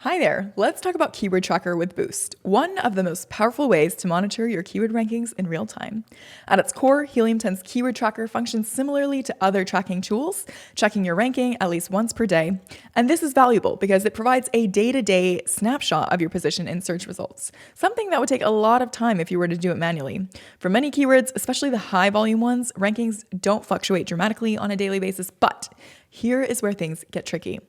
Hi there, let's talk about Keyword Tracker with Boost, one of the most powerful ways to monitor your keyword rankings in real time. At its core, Helium 10's Keyword Tracker functions similarly to other tracking tools, checking your ranking at least once per day. And this is valuable because it provides a day-to-day snapshot of your position in search results, something that would take a lot of time if you were to do it manually. For many keywords, especially the high-volume ones, rankings don't fluctuate dramatically on a daily basis, but here is where things get tricky.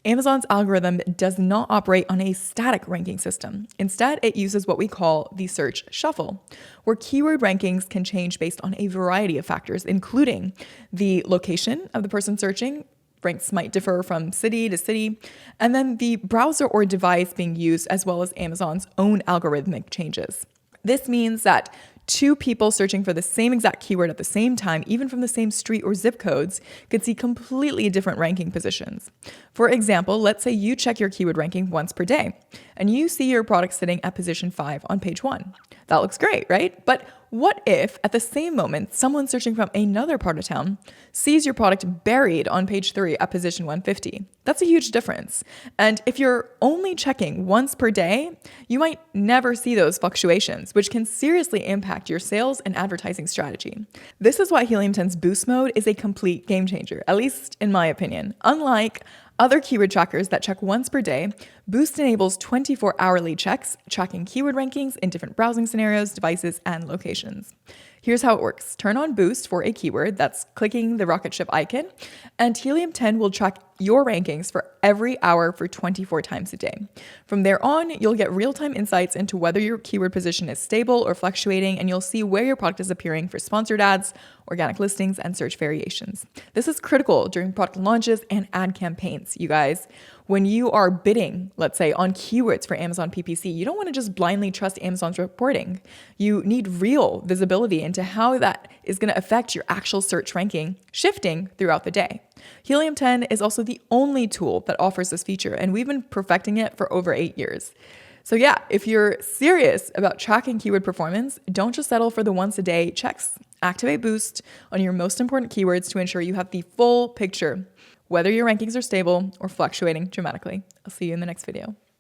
Amazon's algorithm does not operate on a static ranking system. Instead, it uses what we call the search shuffle, where keyword rankings can change based on a variety of factors, including the location of the person searching. Ranks might differ from city to city, and then the browser or device being used, as well as Amazon's own algorithmic changes. This means that two people searching for the same exact keyword at the same time, even from the same street or zip codes, could see completely different ranking positions. For example, let's say you check your keyword ranking once per day, and you see your product sitting at position 5 on page 1. That looks great, right? But what if at the same moment, someone searching from another part of town sees your product buried on page 3 at position 150? That's a huge difference. And if you're only checking once per day, you might never see those fluctuations, which can seriously impact your sales and advertising strategy. This is why Helium 10's Boost mode is a complete game changer, at least in my opinion. Unlike other keyword trackers that check once per day, Boost enables 24 hourly checks, tracking keyword rankings in different browsing scenarios, devices, and locations. Here's how it works. Turn on Boost for a keyword, that's clicking the rocket ship icon, and Helium 10 will track your rankings for every hour for 24 times a day. From there on, you'll get real-time insights into whether your keyword position is stable or fluctuating, and you'll see where your product is appearing for sponsored ads, organic listings, and search variations. This is critical during product launches and ad campaigns, you guys. When you are bidding, let's say, on keywords for Amazon PPC, you don't want to just blindly trust Amazon's reporting. You need real visibility into how that is going to affect your actual search ranking, shifting throughout the day. Helium 10 is also the only tool that offers this feature, and we've been perfecting it for over 8 years. So yeah, if you're serious about tracking keyword performance, don't just settle for the once-a-day checks. Activate Boost on your most important keywords to ensure you have the full picture, whether your rankings are stable or fluctuating dramatically. I'll see you in the next video.